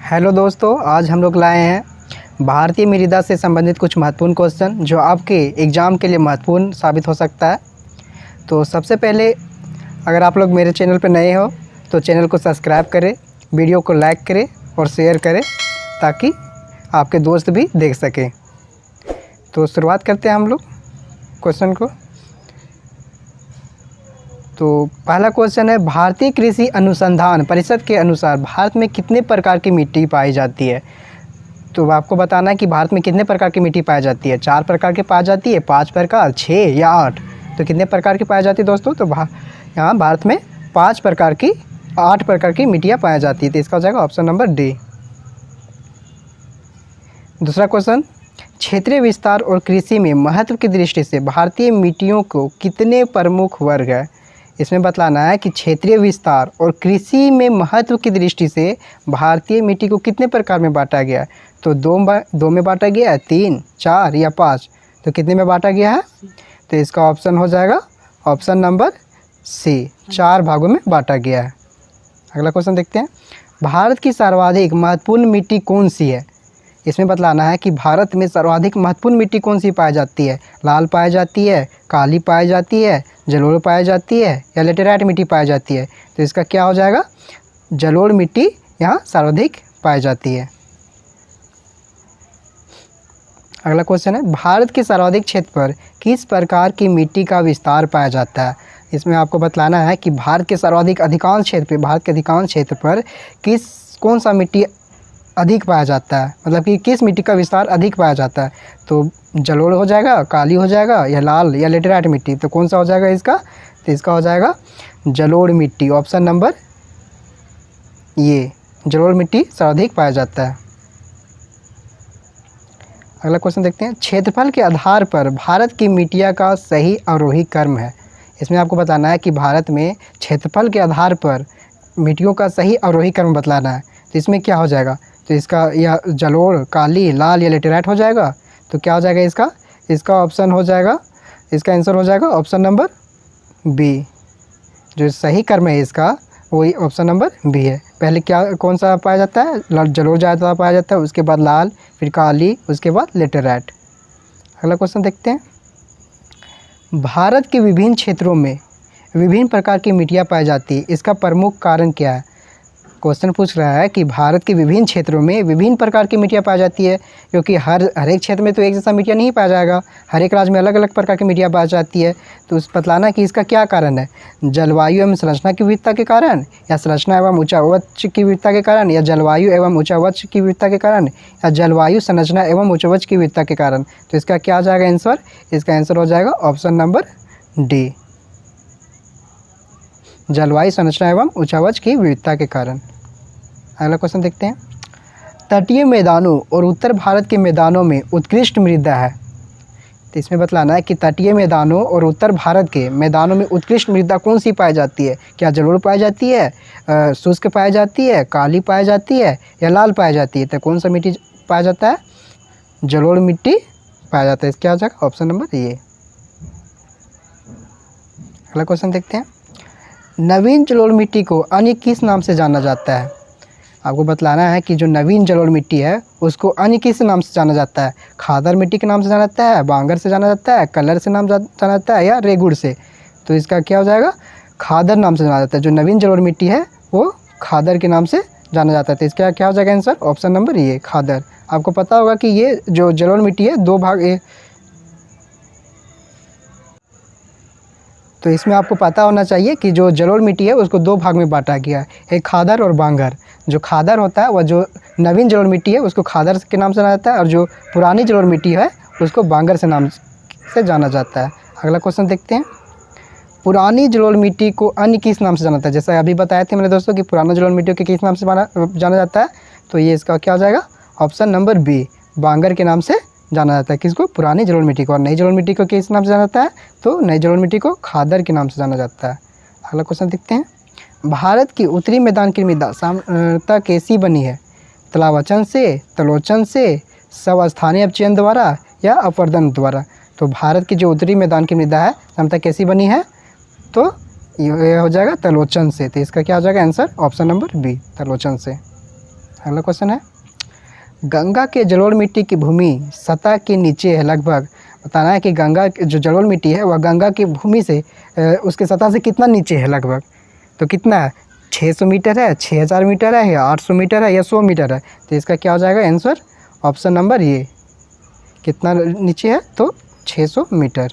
Hello दोस्तों, आज हम लोग लाए हैं भारतीय मृदा से संबंधित कुछ महत्वपूर्ण क्वेश्चन जो आपके एग्ज़ाम के लिए महत्वपूर्ण साबित हो सकता है। तो सबसे पहले अगर आप लोग मेरे चैनल पर नए हो तो चैनल को सब्सक्राइब करें, वीडियो को लाइक करें और शेयर करें ताकि आपके दोस्त भी देख सकें। तो शुरुआत करते हैं हम लोग क्वेश्चन को। तो पहला क्वेश्चन है, भारतीय कृषि अनुसंधान परिषद के अनुसार भारत में कितने प्रकार की मिट्टी पाई जाती है। तो आपको बताना है कि भारत में कितने प्रकार की मिट्टी पाई जाती है। 4 प्रकार की पाई जाती है, 5 प्रकार, 6 या 8। तो कितने प्रकार की पाई जाती है दोस्तों? तो यहाँ भारत में 5 प्रकार की 8 प्रकार की मिट्टियाँ पाई जाती है। तो इसका हो जाएगा ऑप्शन नंबर डी। दूसरा क्वेश्चन, क्षेत्रीय विस्तार और कृषि में महत्व की दृष्टि से भारतीय मिट्टियों को कितने प्रमुख वर्ग है। इसमें बतलाना है कि क्षेत्रीय विस्तार और कृषि में महत्व की दृष्टि से भारतीय मिट्टी को कितने प्रकार में बांटा गया है। तो दो में बांटा गया है, 3, 4 या 5। तो कितने में बांटा गया है? तो इसका ऑप्शन हो जाएगा ऑप्शन नंबर सी, 4 भागों में बांटा गया है। अगला क्वेश्चन देखते हैं, भारत की सर्वाधिक महत्वपूर्ण मिट्टी कौन सी है। इसमें बतलाना है कि भारत में सर्वाधिक महत्वपूर्ण मिट्टी कौन सी पाई जाती है। लाल पाई जाती है, काली पाई जाती है, जलोढ़ पाई जाती है या लेटेराइट मिट्टी पाई जाती है। तो इसका क्या हो जाएगा? जलोढ़ मिट्टी यहाँ सर्वाधिक पाई जाती है। अगला क्वेश्चन है, भारत के सर्वाधिक क्षेत्र पर किस प्रकार की मिट्टी का विस्तार पाया जाता है। इसमें आपको बतलाना है कि भारत के सर्वाधिक अधिकांश क्षेत्र पर कौन सा मिट्टी अधिक पाया जाता है, मतलब कि किस मिट्टी का विस्तार अधिक पाया जाता है। तो जलोढ़ हो जाएगा, काली हो जाएगा या लाल या लेटेराइट मिट्टी। तो कौन सा हो जाएगा इसका? तो इसका हो जाएगा जलोढ़ मिट्टी, ऑप्शन नंबर ये, जलोढ़ मिट्टी सर्वाधिक पाया जाता है। अगला क्वेश्चन देखते हैं, क्षेत्रफल के आधार पर भारत की मिट्टियाँ का सही अवरोही क्रम है। इसमें आपको बताना है कि भारत में क्षेत्रफल के आधार पर मिट्टियों का सही अवरोही क्रम बतलाना है। तो इसमें क्या हो जाएगा? तो इसका या जलोढ़, काली, लाल या लेटेराइट हो जाएगा। तो क्या हो जाएगा इसका? इसका ऑप्शन हो जाएगा, इसका आंसर हो जाएगा ऑप्शन नंबर बी। जो सही क्रम है इसका वही ऑप्शन नंबर बी है। पहले कौन सा पाया जाता है? जलोढ़ ज़्यादा पाया जाता है, उसके बाद लाल, फिर काली, उसके बाद लेटेराइट। अगला क्वेश्चन देखते हैं, भारत के विभिन्न क्षेत्रों में विभिन्न प्रकार की मिट्टियाँ पाई जाती है, इसका प्रमुख कारण क्या है। क्वेश्चन पूछ रहा है कि भारत के विभिन्न क्षेत्रों में विभिन्न प्रकार की मिट्टियाँ पाई जाती है, क्योंकि हर एक क्षेत्र में तो एक जैसा मिट्टियाँ नहीं पाया जाएगा, हर एक राज्य में अलग अलग प्रकार की मिट्टियाँ पाई जाती है। तो उस बतलाना कि इसका क्या कारण है, जलवायु एवं संरचना की विविधता के कारण, या संरचना एवं ऊंचावच की विविधता के कारण, या जलवायु एवं ऊंचावच की विविधता के कारण, या जलवायु संरचना एवं ऊंचावच की विविधता के कारण। तो इसका क्या आ जाएगा आंसर? इसका आंसर हो जाएगा ऑप्शन नंबर डी, जलवायु संरचना एवं ऊंचावच की विविधता के कारण। अगला क्वेश्चन देखते हैं, तटीय मैदानों और उत्तर भारत के मैदानों में उत्कृष्ट मृदा है। तो इसमें बतलाना है कि तटीय मैदानों और उत्तर भारत के मैदानों में उत्कृष्ट मृदा कौन सी पाई जाती है। क्या जलोढ़ पाई जाती है, शुष्क पाई जाती है, काली पाई जाती है या लाल पाई जाती है। तो कौन सा मिट्टी पाया जाता है? जलोढ़ मिट्टी पाया जाता है। इसका क्या हो जाएगा? ऑप्शन नंबर ये। अगला क्वेश्चन देखते हैं, नवीन जलोढ़ मिट्टी को अन्य किस नाम से जाना जाता है। आपको बतलाना है कि जो नवीन जलोढ़ मिट्टी है उसको अन्य किस नाम से जाना जाता है। खादर मिट्टी के नाम से जाना जाता है, बांगर से जाना जाता है, कलर से नाम जाना जाता है या रेगुड़ से। तो इसका क्या हो जाएगा? खादर नाम से जाना जाता है। जो नवीन जलोढ़ मिट्टी है वो खादर के नाम से जाना जाता है। तो इसका क्या हो जाएगा आंसर? ऑप्शन नंबर ये, खादर। आपको पता होगा कि ये जो जलोढ़ मिट्टी है 2 भाग, तो इसमें आपको पता होना चाहिए कि जो जलोढ़ मिट्टी है उसको 2 भाग में बांटा गया है, एक खादर और बांगर। जो खादर होता है वह जो नवीन जलोढ़ मिट्टी है उसको खादर के नाम से जाना जाता है, और जो पुरानी जलोढ़ मिट्टी है उसको बांगर से नाम से जाना जाता है। अगला क्वेश्चन देखते हैं, पुरानी जलोढ़ मिट्टी को अन्य किस नाम से जाना जाता है। जैसा अभी बताए थे मेरे दोस्तों कि पुराना जलोढ़ मिट्टी को किस नाम से जाना जाता है। तो ये इसका क्या हो जाएगा? ऑप्शन नंबर बी, बांगर के नाम से जाना जाता है। किसको? पुरानी जलोढ़ मिट्टी को। और नई जलोढ़ मिट्टी को किस नाम से जाना जाता है? तो नई जलोढ़ मिट्टी को खादर के नाम से जाना जाता है। अगला क्वेश्चन देखते हैं, भारत की उत्तरी मैदान की मृदा सामान्यतः कैसी बनी है। तलावचन से, तलोचन से, स्वस्थानीय अपचयन द्वारा या अपवर्दन द्वारा। तो भारत की जो उत्तरी मैदान की मृदा है सामान्यतः कैसी बनी है? तो ये हो जाएगा तलोचन से। तो इसका क्या हो जाएगा आंसर? ऑप्शन नंबर बी, तलोचन से। अगला क्वेश्चन है, गंगा के जलोढ़ मिट्टी की भूमि सतह के नीचे है लगभग। बताना है कि गंगा जो जलोढ़ मिट्टी है वह गंगा की भूमि से उसके सतह से कितना नीचे है लगभग। तो कितना है, 600 मीटर है, 6000 मीटर है, या 800 मीटर है, या 100 मीटर है। तो इसका क्या हो जाएगा आंसर, ऑप्शन नंबर ये। कितना नीचे है, तो 600 मीटर।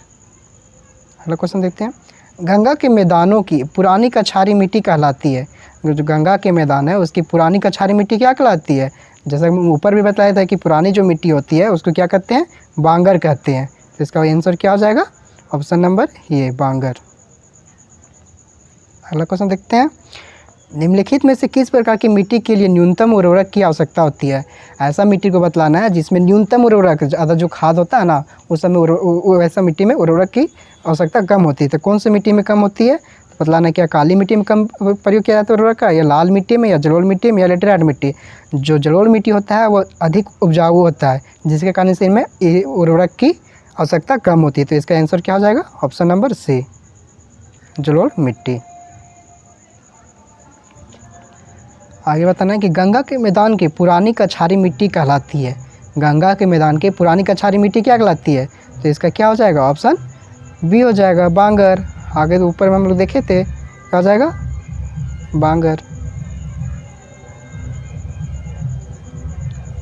अगला क्वेश्चन देखते हैं, गंगा के मैदानों की पुरानी कछारी मिट्टी कहलाती है। जो गंगा के मैदान है उसकी पुरानी कछारी मिट्टी क्या कहलाती है। जैसा ऊपर भी बताया था कि पुरानी जो मिट्टी होती है उसको क्या कहते हैं, बांगर कहते हैं। तो इसका आंसर क्या हो जाएगा, ऑप्शन नंबर ये, बांगर। अगला क्वेश्चन देखते हैं, निम्नलिखित में से किस प्रकार की मिट्टी के लिए न्यूनतम उर्वरक की आवश्यकता होती है। ऐसा मिट्टी को बतलाना है जिसमें न्यूनतम उर्वरक, ज़्यादा जो खाद होता है ना उस समय वैसा मिट्टी में उर्वरक की आवश्यकता कम होती है। तो कौन सी मिट्टी में कम होती है, तो बतलाना है क्या काली मिट्टी में कम प्रयोग किया जाता है उर्वरक का, या लाल मिट्टी में, या जलोढ़ मिट्टी में, या लेटेराइट मिट्टी। जो जलोढ़ मिट्टी होता है वो अधिक उपजाऊ होता है जिसके कारण से इनमें उर्वरक की आवश्यकता कम होती है। तो इसका आंसर क्या हो जाएगा, ऑप्शन नंबर सी, जलोढ़ मिट्टी। आगे बताना है कि गंगा के मैदान की पुरानी कछारी मिट्टी कहलाती है। गंगा के मैदान की पुरानी कछारी मिट्टी क्या कहलाती है। तो इसका क्या हो जाएगा, ऑप्शन बी हो जाएगा, बांगर। आगे तो ऊपर में हम लोग देखे थे, क्या हो जाएगा, बांगर।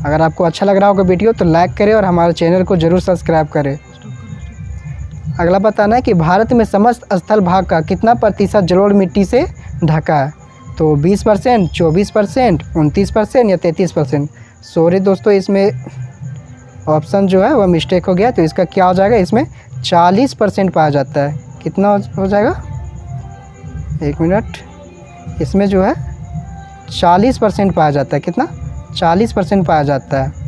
अगर आपको अच्छा लग रहा होगा वीडियो तो लाइक करें और हमारे चैनल को ज़रूर सब्सक्राइब करें। अगला बताना है कि भारत में समस्त स्थल भाग का कितना प्रतिशत जलोढ़ मिट्टी से ढका है। तो 20%, 24%, 29% या 33%। सॉरी दोस्तों, इसमें ऑप्शन जो है वह मिस्टेक हो गया। तो इसका क्या हो जाएगा, इसमें 40% पाया जाता है। कितना हो जाएगा, एक मिनट, इसमें जो है 40% पाया जाता है। कितना, 40% पाया जाता है।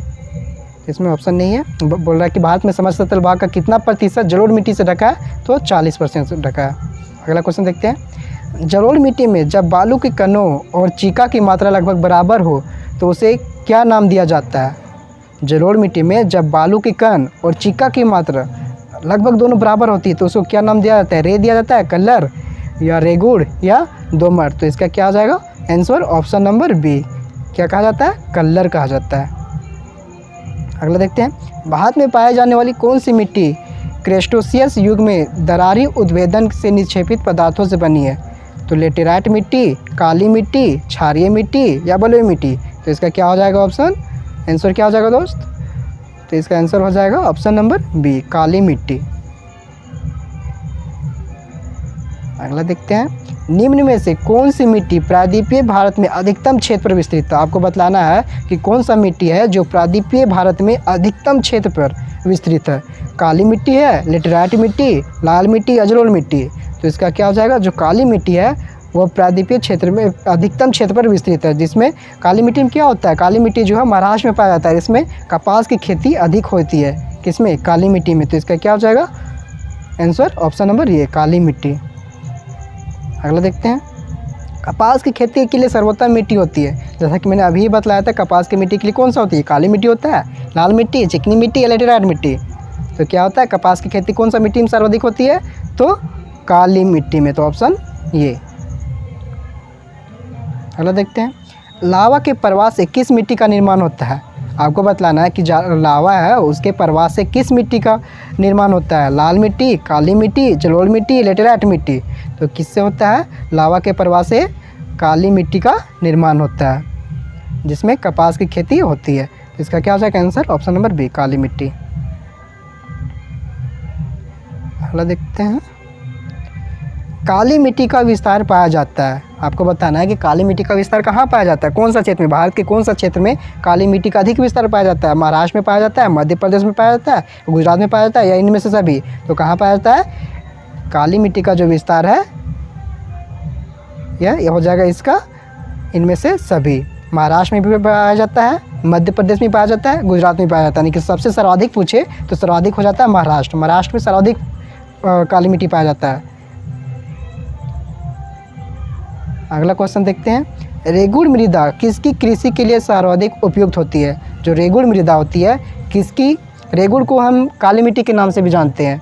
इसमें ऑप्शन नहीं है। बोल रहा है कि भारत में समस्त स्थल भाग का कितना प्रतिशत जलोढ़ मिट्टी से ढका है, तो 40% से ढका है। अगला क्वेश्चन देखते हैं, जलोढ़ मिट्टी में जब बालू के कणों और चीका की मात्रा लगभग बराबर हो तो उसे क्या नाम दिया जाता है। जलोढ़ मिट्टी में जब बालू के कण और चीका की मात्रा लगभग दोनों बराबर होती है तो उसको क्या नाम दिया जाता है, रे दिया जाता है, कलर, या रेगुड़, या दोमट। तो इसका क्या आ जाएगा आंसर, ऑप्शन नंबर बी, क्या कहा जाता है, कलर कहा जाता है। अगला देखते हैं, भारत में पाए जाने वाली कौन सी मिट्टी क्रेस्टोसियस युग में दरारी उद्भेदन से निक्षेपित पदार्थों से बनी है। तो लेटेराइट मिट्टी, काली मिट्टी, क्षारीय मिट्टी, या बलुई मिट्टी। तो इसका क्या हो जाएगा ऑप्शन, आंसर क्या हो जाएगा दोस्त, तो इसका आंसर हो जाएगा ऑप्शन नंबर बी, काली मिट्टी। अगला देखते हैं, निम्न में से कौन सी मिट्टी प्रायद्वीपीय भारत में अधिकतम क्षेत्र पर विस्तृत है। आपको बतलाना है कि कौन सा मिट्टी है जो प्रायद्वीपीय भारत में अधिकतम क्षेत्र पर विस्तृत है। काली मिट्टी है, लेटेराइट मिट्टी, लाल मिट्टी, या जलोढ़ मिट्टी। तो इसका क्या हो जाएगा, जो काली मिट्टी है वो प्रायद्वीपीय क्षेत्र में अधिकतम क्षेत्र पर विस्तृत है। जिसमें काली मिट्टी में क्या होता है, काली मिट्टी जो है महाराष्ट्र में पाया जाता है। इसमें कपास की खेती अधिक होती है, किसमें, काली मिट्टी में। तो इसका क्या हो जाएगा आंसर, ऑप्शन नंबर ये, काली मिट्टी। अगला देखते हैं, कपास की खेती के लिए सर्वोत्तम मिट्टी होती है। जैसा कि मैंने अभी बतलाया था, कपास की मिट्टी के लिए कौन सा होती है, काली मिट्टी होता है, लाल मिट्टी, चिकनी मिट्टी, या लेटेराइट मिट्टी। तो क्या होता है, कपास की खेती कौन सा मिट्टी में सर्वाधिक होती है, तो काली मिट्टी में। तो ऑप्शन ये। अगला देखते हैं, लावा के प्रवाह से किस मिट्टी का निर्माण होता है। आपको बतलाना है कि लावा है उसके प्रवाह से किस मिट्टी का निर्माण होता है। लाल मिट्टी, काली मिट्टी, जलोढ़ मिट्टी, लेटेराइट मिट्टी। तो किससे होता है, लावा के प्रवाह से काली मिट्टी का निर्माण होता है जिसमें कपास की खेती होती है। तो इसका क्या हो जाएगा आंसर, ऑप्शन नंबर बी, काली मिट्टी। अगला देखते हैं, काली मिट्टी का विस्तार पाया जाता है। आपको बताना है कि काली मिट्टी का विस्तार कहाँ पाया जाता है, कौन सा क्षेत्र में, भारत के कौन सा क्षेत्र में काली मिट्टी का अधिक विस्तार पाया जाता है। महाराष्ट्र में पाया जाता है, मध्य प्रदेश में पाया जाता है, गुजरात में पाया जाता है, या इनमें से सभी। तो कहाँ पाया जाता है, काली मिट्टी का जो विस्तार है यह हो जाएगा इसका, इनमें से सभी। महाराष्ट्र में भी पाया जाता है, मध्य प्रदेश में पाया जाता है, गुजरात में पाया जाता है। लेकिन सबसे सर्वाधिक पूछे तो सर्वाधिक हो जाता है महाराष्ट्र। महाराष्ट्र में सर्वाधिक काली मिट्टी पाया जाता है। अगला क्वेश्चन देखते हैं, रेगुड़ मृदा किसकी कृषि के लिए सर्वाधिक उपयुक्त होती है। जो रेगुड़ मृदा होती है किसकी, रेगुड़ को हम काली मिट्टी के नाम से भी जानते हैं।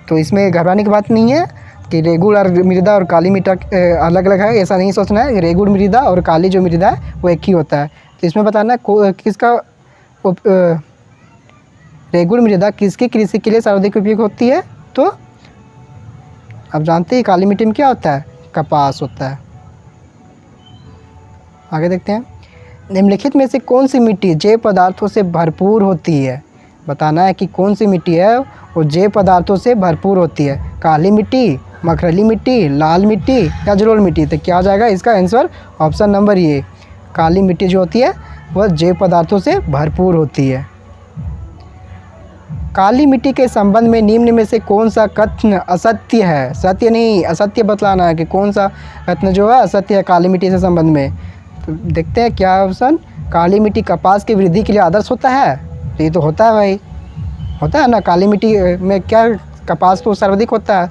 तो इसमें घबराने की बात नहीं है कि रेगुड़ और मृदा और काली मिट्टी अलग अलग है, ऐसा नहीं सोचना है। रेगुड़ मृदा और काली जो मृदा है वो एक ही होता है। तो इसमें बताना किसका रेगुड़ मृदा किसकी कृषि के लिए सर्वाधिक उपयोग होती है। तो आप जानते हैं काली मिट्टी में क्या होता है, कपास होता है। आगे देखते हैं, निम्नलिखित में से कौन सी मिट्टी जैव पदार्थों से भरपूर होती है। बताना है कि कौन सी मिट्टी है वो जैव पदार्थों से भरपूर होती है। काली मिट्टी, मखरली मिट्टी, लाल मिट्टी या जलोढ़ मिट्टी। तो क्या हो जाएगा इसका आंसर, ऑप्शन नंबर ये, काली मिट्टी जो होती है वह जैव पदार्थों से भरपूर होती है। काली मिट्टी के संबंध में निम्न में से कौन सा कथन असत्य है। सत्य नहीं, असत्य बतलाना है कि कौन सा कथन जो है असत्य है काली मिट्टी से संबंध में। तो देखते हैं क्या ऑप्शन, काली मिट्टी कपास की वृद्धि के लिए आदर्श होता है। तो ये तो होता है भाई, होता है ना, काली मिट्टी में क्या कपास तो सर्वाधिक होता है।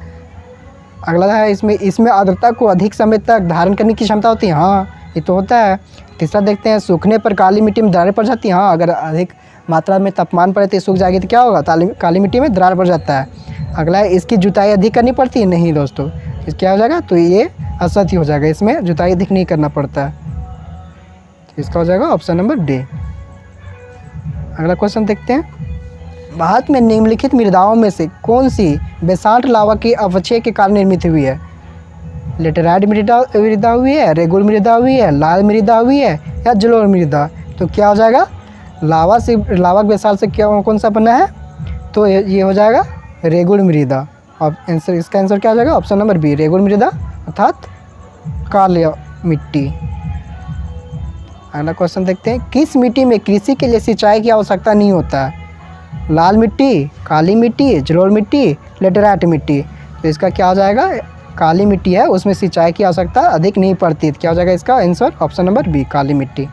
अगला है इसमें आर्द्रता को अधिक समय तक धारण करने की क्षमता होती है। हाँ ये तो होता है। तीसरा देखते हैं, सूखने पर काली मिट्टी में दरारें पड़ जाती हैं। हाँ, अगर अधिक मात्रा में तापमान पड़े तो सूख जाएगी तो क्या होगा, काली मिट्टी में दरार पड़ जाता है। अगला है, इसकी जुताई अधिक करनी पड़ती है। नहीं दोस्तों, इस क्या हो जाएगा, तो ये असत्य हो जाएगा, इसमें जुताई अधिक नहीं करना पड़ता है। इसका हो जाएगा ऑप्शन नंबर डी। अगला क्वेश्चन देखते हैं, भारत में निम्नलिखित मृदाओं में से कौन सी बेसाल्ट लावा के अपक्षय के कारण निर्मित हुई है। लेटेराइट मृदा हुई है, रेगुड़ मृदा हुई है, लाल मृदा हुई है या जलोढ़ मृदा। तो क्या हो जाएगा, लावा बेसाल्ट से क्या कौन सा बना है, तो ये हो जाएगा रेगुड़ मृदा। और आंसर, इसका आंसर क्या हो जाएगा, ऑप्शन नंबर बी, रेगुड़ मृदा अर्थात काली मिट्टी। अगला क्वेश्चन देखते हैं, किस मिट्टी में कृषि के लिए सिंचाई की आवश्यकता नहीं होता है। लाल मिट्टी, काली मिट्टी, जलोढ़ मिट्टी, लेटेराइट मिट्टी। तो इसका क्या हो जाएगा, काली मिट्टी है उसमें सिंचाई की आवश्यकता अधिक नहीं पड़ती। क्या हो जाएगा इसका आंसर, ऑप्शन नंबर बी, काली मिट्टी।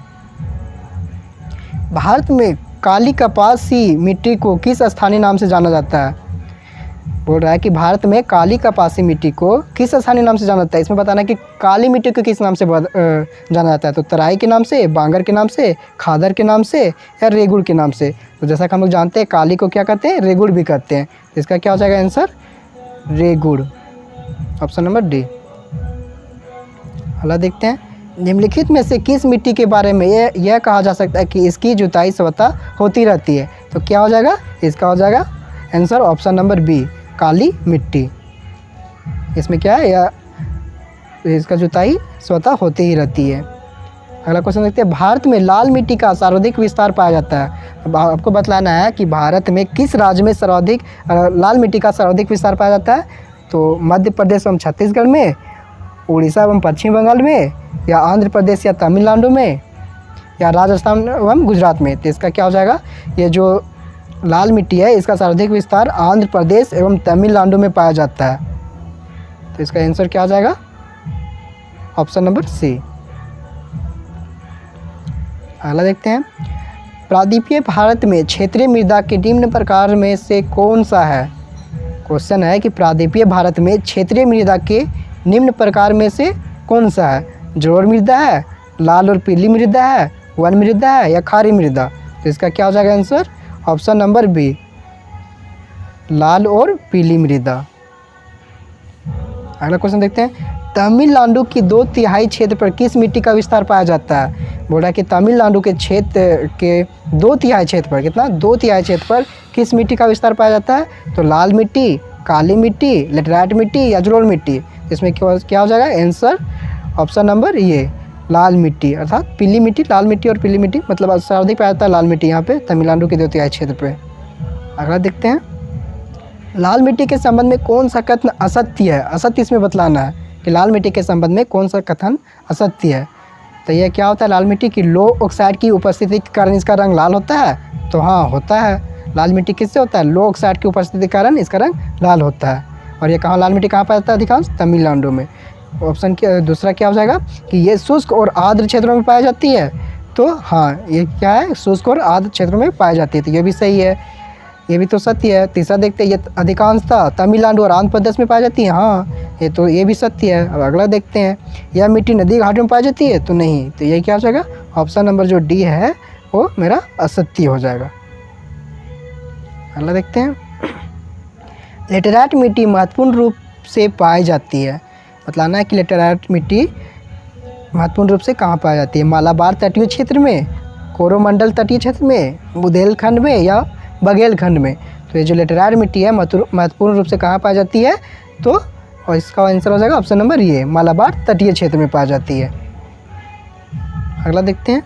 भारत में काली कपासी मिट्टी को किस स्थानीय नाम से जाना जाता है। बोल रहा है कि भारत में काली कपासी मिट्टी को किस स्थानीय नाम से जाना जाता है। इसमें बताना है कि काली मिट्टी को किस नाम से जाना जाता है। तो तराई के नाम से, बांगर के नाम से, खादर के नाम से या रेगुड़ के नाम से। तो जैसा कि हम लोग जानते हैं काली को क्या कहते हैं, रेगुड़ भी कहते हैं। तो इसका क्या हो जाएगा आंसर, रेगुड़, ऑप्शन नंबर डी। अगला देखते हैं, निम्नलिखित में से किस मिट्टी के बारे में यह कहा जा सकता है कि इसकी जुताई स्वतः होती रहती है। तो क्या हो जाएगा, इसका हो जाएगा आंसर ऑप्शन नंबर बी, काली मिट्टी। इसमें क्या है, या इसका जुताई स्वतः होती ही रहती है। अगला क्वेश्चन देखते हैं, भारत में लाल मिट्टी का सर्वाधिक विस्तार पाया जाता है। अब आपको बतलाना है कि भारत में किस राज्य में सर्वाधिक लाल मिट्टी का सर्वाधिक विस्तार पाया जाता है। तो मध्य प्रदेश एवं छत्तीसगढ़ में, उड़ीसा एवं पश्चिम बंगाल में, या आंध्र प्रदेश या तमिलनाडु में, या राजस्थान एवं गुजरात में। तो इसका क्या हो जाएगा, ये जो लाल मिट्टी है इसका सर्वाधिक विस्तार आंध्र प्रदेश एवं तमिलनाडु में पाया जाता है। तो इसका आंसर क्या हो जाएगा, ऑप्शन नंबर सी। अगला देखते हैं, प्रायद्वीपीय भारत में क्षेत्रीय मृदा के निम्न प्रकार में से कौन सा है। क्वेश्चन है कि प्रायद्वीपीय भारत में क्षेत्रीय मृदा के निम्न प्रकार में से कौन सा है। जलोढ़ मृदा है, लाल और पीली मृदा है, वन मृदा है या खारी मृदा। तो इसका क्या हो जाएगा आंसर, ऑप्शन नंबर बी, लाल और पीली मृदा। अगला क्वेश्चन देखते हैं, तमिलनाडु की 2/3 क्षेत्र पर किस मिट्टी का विस्तार पाया जाता है। बोल रहा है कि तमिलनाडु के क्षेत्र के 2/3 क्षेत्र पर, कितना, 2/3 क्षेत्र पर किस मिट्टी का विस्तार पाया जाता है। तो लाल मिट्टी, काली मिट्टी, लेटेराइट मिट्टी या जलोढ़ मिट्टी। इसमें क्या हो जाएगा आंसर, ऑप्शन नंबर ये, लाल मिट्टी अर्थात पीली मिट्टी। लाल मिट्टी और पीली मिट्टी मतलब सर्वाधिक पाया जाता है लाल मिट्टी यहाँ पे तमिलनाडु के 2/3 क्षेत्र पे। अगला देखते हैं, लाल मिट्टी के संबंध में कौन सा कथन असत्य है। असत्य इसमें बतलाना है कि लाल मिट्टी के संबंध में कौन सा कथन असत्य है। तो यह क्या होता है, लाल मिट्टी की लो ऑक्साइड की उपस्थिति के कारण इसका रंग लाल होता है। तो हाँ होता है, लाल मिट्टी किससे होता है, लो ऑक्साइड की उपस्थिति के कारण इसका रंग लाल होता है। और ये कहाँ, लाल मिट्टी कहाँ पाया जाता है अधिकांश, तमिलनाडु में। ऑप्शन दूसरा क्या हो जाएगा कि ये शुष्क और आर्द्र क्षेत्रों में पाई जाती है। तो हाँ ये क्या है, शुष्क और आर्द्र क्षेत्रों में पाई जाती है। तो ये भी सही है, ये भी तो सत्य है। तीसरा देखते हैं, ये अधिकांशतः तमिलनाडु और आंध्र प्रदेश में पाई जाती है। हाँ ये भी सत्य है। अब अगला देखते हैं, यह मिट्टी नदी घाटों में पाई जाती है। तो नहीं, तो ये क्या हो जाएगा, ऑप्शन नंबर जो डी है वो मेरा असत्य हो जाएगा। अगला देखते हैं, लेटेराइट मिट्टी महत्वपूर्ण रूप से पाई जाती है। बतलाना है कि लेटेराइट मिट्टी महत्वपूर्ण रूप से कहाँ पाई जाती है। मालाबार तटीय क्षेत्र में, कोरोमंडल तटीय क्षेत्र में, बुंदेलखंड में या बघेलखंड में। तो ये जो लेटेराइट मिट्टी है महत्वपूर्ण रूप से कहाँ पाई जाती है, तो और इसका आंसर हो जाएगा ऑप्शन नंबर ये, मालाबार तटीय क्षेत्र में पाई जाती है। अगला देखते हैं,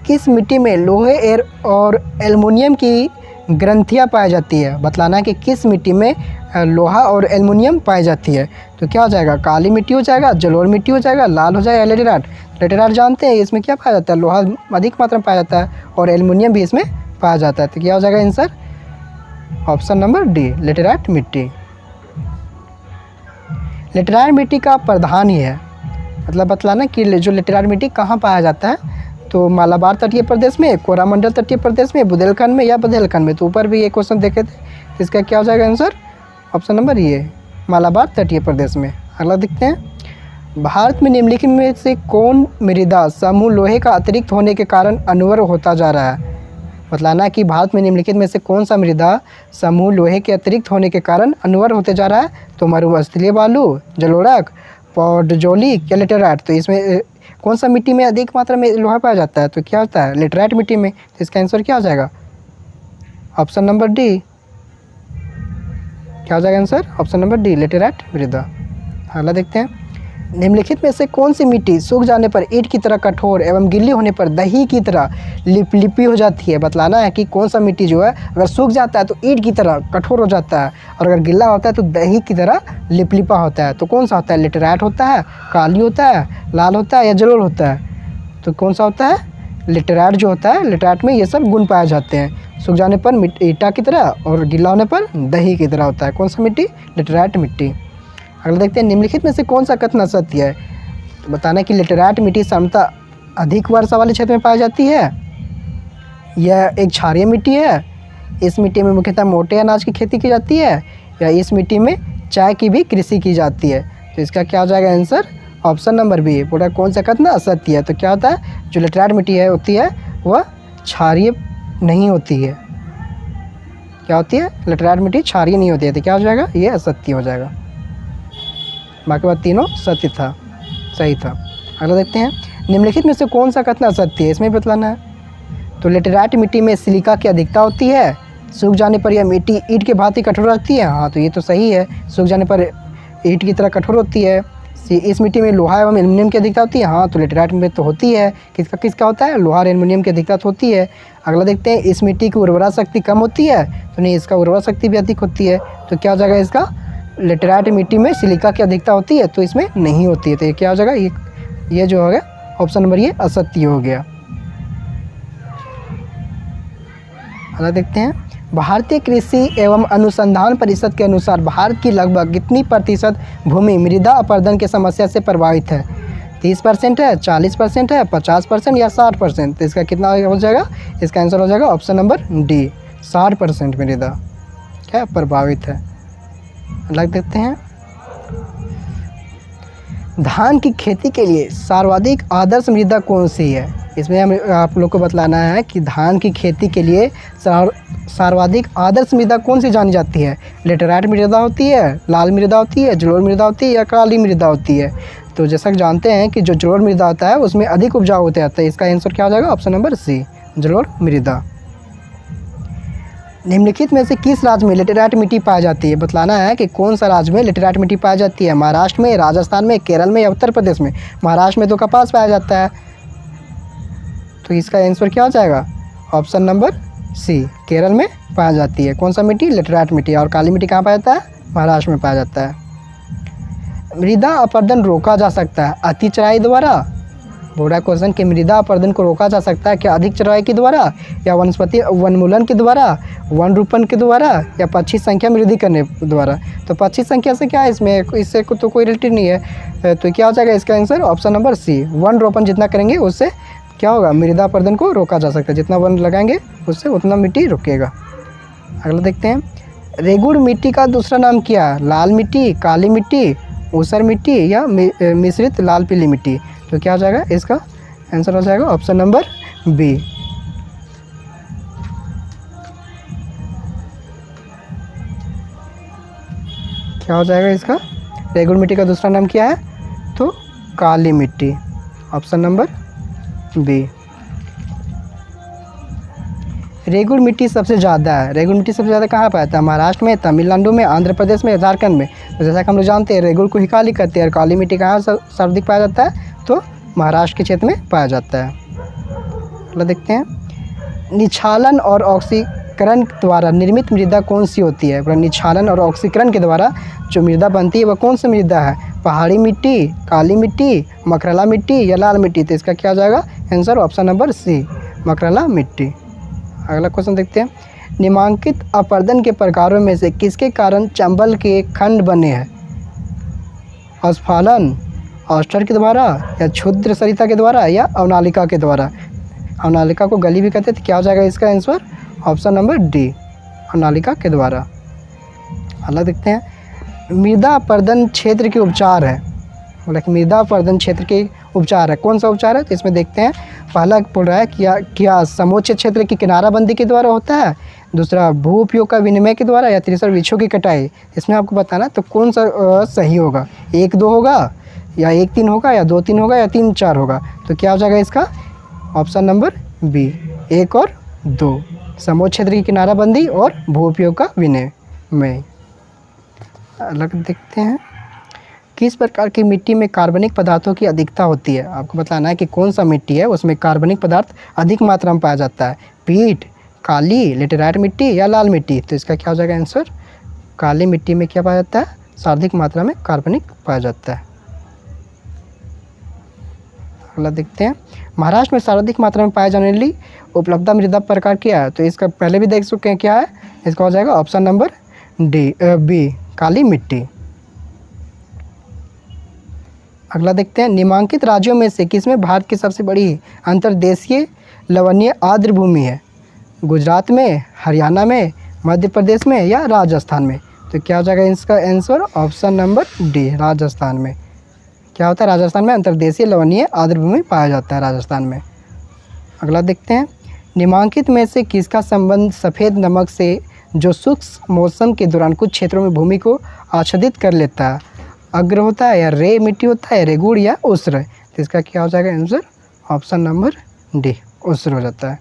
किस मिट्टी में लोहे और एल्युमिनियम की ग्रंथियाँ पाई जाती है। बतलाना है कि किस मिट्टी में लोहा और एल्युमिनियम पाई जाती है। तो क्या हो जाएगा, काली मिट्टी हो जाएगा, जलोढ़ मिट्टी हो जाएगा, लाल हो जाएगा लेटेराइट। लेटेराइट जानते हैं इसमें क्या पाया जाता है, लोहा अधिक मात्रा में पाया जाता है और एल्युमिनियम भी इसमें पाया जाता है। तो क्या हो जाएगा answer, option number D, laterite मिट्टी। लेटेराइट मिट्टी का प्रधान ही है, मतलब बतलाना कि जो लेटेराइट मिट्टी कहाँ पाया जाता है, तो मालाबार तटीय प्रदेश में, कोरोमंडल तटीय प्रदेश में, बुंदेलखंड में या बघेलखंड में। तो ऊपर भी ये क्वेश्चन देखे थे, तो इसका क्या हो जाएगा आंसर, ऑप्शन नंबर ये, मालाबार तटीय प्रदेश में। अगला देखते हैं, भारत में निम्नलिखित में से कौन मृदा समूह लोहे का अतिरिक्त होने के कारण अनवर होता जा रहा है। बतलाना कि भारत में निम्नलिखित में से कौन सा मृदा समूह लोहे के अतिरिक्त होने के कारण अनवर होते जा रहा है। तो मरुस्थलीय बालू, जलोढ़, पौडजोली या लेटेराइट। तो इसमें कौन सा मिट्टी में अधिक मात्रा में लोहा पाया जाता है, तो क्या होता है, लेटेराइट मिट्टी में। तो इसका आंसर क्या हो जाएगा, ऑप्शन नंबर डी। क्या हो जाएगा answer, option number D, laterite मृदा। अगला देखते हैं, निम्नलिखित में से कौन सी मिट्टी सूख जाने पर ईंट की तरह कठोर एवं गिल्ली होने पर दही की तरह लिपलिपी हो जाती है। बतलाना है कि कौन सा मिट्टी जो है अगर सूख जाता है तो ईंट की तरह कठोर हो जाता है और अगर गिल्ला होता है तो दही की तरह लिपलिपा होता है। तो कौन सा होता है, लेटेराइट होता है, काली होता है, लाल होता है या जलोढ़ होता है। तो कौन सा होता है, लेटेराइट जो होता है, लेटेराइट में ये सब गुण पाए जाते हैं। सूख जाने पर ईंटा की तरह और गिल्ला होने पर दही की तरह होता है। कौन सा मिट्टी, लेटेराइट मिट्टी। अगला देखते हैं, निम्नलिखित में से कौन सा कथन असत्य है। तो बताना कि लेटेराइट मिट्टी सामान्यतः अधिक वर्षा वाले क्षेत्र में पाई जाती है, यह एक क्षारीय मिट्टी है, इस मिट्टी में मुख्यतः मोटे अनाज की खेती की जाती है, या इस मिट्टी में चाय की भी कृषि की जाती है। तो इसका क्या हो जाएगा आंसर, ऑप्शन नंबर बी, पूरा कौन सा कथन असत्य है। तो क्या होता है, जो लेटेराइट मिट्टी है होती है वह क्षारीय नहीं होती है। क्या होती है, लेटेराइट मिट्टी क्षारीय नहीं होती है। तो क्या हो जाएगा, ये असत्य हो जाएगा। बाकी बात तीनों सत्य था, सही था। अगला देखते हैं, निम्नलिखित में से कौन सा कथन असत्य है, इसमें बतलाना है। तो लेटेराइट मिट्टी में सिलिका की अधिकता होती है, सूख जाने पर यह मिट्टी ईंट के भांति कठोर रहती है। हाँ, तो ये तो सही है, सूख जाने पर ईंट की तरह कठोर होती है। इस मिट्टी में लोहा एवं एल्युमिनियम की अधिकता होती है। हाँ, तो लेटेराइट में तो होती है। किसका किसका होता है, लोहा और एल्युमिनियम की अधिकता होती है। अगला देखते हैं, इस मिट्टी की उर्वरा शक्ति कम होती है। तो नहीं, इसका उर्वरा शक्ति भी अधिक होती है। तो क्या हो जाएगा इसका, लेटेराइट मिट्टी में सिलिका की अधिकता होती है, तो इसमें नहीं होती है। तो ये क्या हो जाएगा, ये जो हो गया ऑप्शन नंबर ये असत्य हो गया। अगला देखते हैं, भारतीय कृषि एवं अनुसंधान परिषद के अनुसार भारत की लगभग कितनी प्रतिशत भूमि मृदा अपरदन की समस्या से प्रभावित है। 30% है, 40% है, 50% या 60%। तो इसका कितना हो जाएगा, इसका आंसर हो जाएगा ऑप्शन नंबर डी, 60% मृदा क्या प्रभावित है। लग देखते हैं, धान की खेती के लिए सर्वाधिक आदर्श मृदा कौन सी है। इसमें हम आप लोग को बतलाना है कि धान की खेती के लिए सर्वाधिक आदर्श मृदा कौन सी जानी जाती है। लेटेराइट मृदा होती है, लाल मृदा होती है, जलोढ़ मृदा होती है या काली मृदा होती है। तो जैसा कि जानते हैं कि जो जलोढ़ मृदा होता है उसमें अधिक उपजाऊ होता है। तो इसका आंसर क्या हो जाएगा, ऑप्शन नंबर सी, जलोढ़ मृदा। निम्नलिखित में से किस राज्य में लेटेराइट मिट्टी पाई जाती है। बतलाना है कि कौन सा राज्य में लेटेराइट मिट्टी पाई जाती है, महाराष्ट्र में, राजस्थान में, केरल में या उत्तर प्रदेश में। महाराष्ट्र में तो कपास पाया जाता है, तो इसका आंसर क्या हो जाएगा, ऑप्शन नंबर सी, केरल में पाया जाती है। कौन सा मिट्टी, लेटेराइट मिट्टी। और काली मिट्टी कहाँ पाया जाता है, महाराष्ट्र में पाया जाता है। मृदा अपरदन रोका जा सकता है अति चराई द्वारा। बोर्ड क्वेश्चन कि मृदा अपरदन को रोका जा सकता है क्या अधिक चराई के द्वारा, या वनस्पति वनमूलन के द्वारा, वन रोपण के द्वारा, या पक्षी संख्या में वृद्धि करने द्वारा। तो पक्षी संख्या से क्या है, इसमें इससे तो कोई रिलेटेड नहीं है। तो क्या हो जाएगा इसका आंसर, ऑप्शन नंबर सी, वन रोपण जितना करेंगे उससे क्या होगा, मृदा अपरदन को रोका जा सकता है। जितना वन लगाएंगे उससे उतना मिट्टी रुकेगा। अगला देखते हैं, रेगुड़ मिट्टी का दूसरा नाम क्या है, लाल मिट्टी, काली मिट्टी, ऊसर मिट्टी या मिश्रित लाल पीली मिट्टी। तो क्या हो जाएगा, इसका आंसर हो जाएगा ऑप्शन नंबर बी। क्या हो जाएगा इसका, रेगुड़ मिट्टी का दूसरा नाम क्या है, तो काली मिट्टी, ऑप्शन नंबर बी। रेगुड़ मिट्टी सबसे ज़्यादा है। रेगुड़ मिट्टी सबसे ज़्यादा कहाँ पाया जाता है? महाराष्ट्र में, तमिलनाडु में, आंध्र प्रदेश में, झारखंड में। तो जैसा कि हम लोग जानते हैं रेगुड़ को ही काली कहते हैं, और काली मिट्टी कहाँ सर्वाधिक पाया जाता है? तो महाराष्ट्र के क्षेत्र में पाया जाता है। अगला देखते हैं, निछालन और ऑक्सीकरण द्वारा निर्मित मृदा कौन सी होती है? निछालन और ऑक्सीकरण के द्वारा जो मृदा बनती है वह कौन सी मृदा है? पहाड़ी मिट्टी, काली मिट्टी, मकरला मिट्टी या लाल मिट्टी? तो इसका क्या हो जाएगा आंसर? ऑप्शन नंबर सी, मकरला मिट्टी। अगला क्वेश्चन देखते हैं, निम्नलिखित अपरदन के प्रकारों में से किसके कारण चंबल के खंड बने हैं? अस्फालन, ऑस्टर के द्वारा, या क्षुद्र सरिता के द्वारा, या अवनालिका के द्वारा? अवनालिका को गली भी कहते हैं, तो क्या हो जाएगा इसका आंसर? ऑप्शन नंबर डी, अवनालिका के द्वारा। अगला देखते हैं, मृदा अपरदन क्षेत्र के उपचार है। मतलब मृदा अपरदन क्षेत्र के उपचार है, कौन सा उपचार है? तो इसमें देखते हैं, पहला बोल रहा है क्या समोच्च क्षेत्र की किनाराबंदी के द्वारा होता है, दूसरा भू उपयोग का विनिमय के द्वारा, या तीसरा वृक्षों की कटाई। इसमें आपको बताना तो कौन सा सही होगा, 1-2 होगा, या 1-3 होगा, या 2-3 होगा, या 3-4 होगा? तो क्या हो जाएगा इसका? ऑप्शन नंबर बी, 1 और 2, समोच्च क्षेत्र की किनाराबंदी और भू उपयोग का विनिमय। अलग देखते हैं, किस प्रकार की मिट्टी में कार्बनिक पदार्थों की अधिकता होती है? आपको बताना है कि कौन सा मिट्टी है उसमें कार्बनिक पदार्थ अधिक मात्रा में पाया जाता है, पीट, काली लेटेराइट मिट्टी या लाल मिट्टी? तो इसका क्या हो जाएगा आंसर? काली मिट्टी में क्या पाया जाता है? सर्वाधिक मात्रा में कार्बनिक पाया जाता है। अगला देखते हैं, महाराष्ट्र में सर्वाधिक मात्रा में पाए जाने वाली उपलब्ध मृदा प्रकार क्या है? तो इसका पहले भी देख चुके हैं क्या है, इसका हो जाएगा ऑप्शन नंबर बी, काली मिट्टी। अगला देखते हैं, निम्नलिखित राज्यों में से किसमें भारत की सबसे बड़ी अंतर्देशीय लवणीय आर्द्र भूमि है? गुजरात में, हरियाणा में, मध्य प्रदेश में, या राजस्थान में? तो क्या हो जाएगा इसका answer? Option number D, Rajasthan में। क्या होता है? राजस्थान में अंतर्देशीय लवणीय आर्द्र भूमि पाया जाता है, राजस्थान में। अगला देखते हैं, निम्नलिखित में से किसका संबंध सफ़ेद नमक से जो शुष्क मौसम के दौरान कुछ क्षेत्रों में भूमि को आच्छादित कर लेता है? अग्र होता है, या रे मिट्टी होता है, रेगुड़, या उस्र? तो इसका क्या हो जाएगा आंसर? ऑप्शन नंबर डी, उस्र हो जाता है।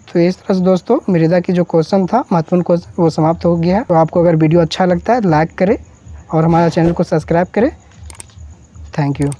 तो इस तरह से दोस्तों मृदा की जो क्वेश्चन था, महत्वपूर्ण क्वेश्चन, वो समाप्त हो गया है। तो आपको अगर वीडियो अच्छा लगता है लाइक करें और हमारे चैनल को सब्सक्राइब करें। Thank you.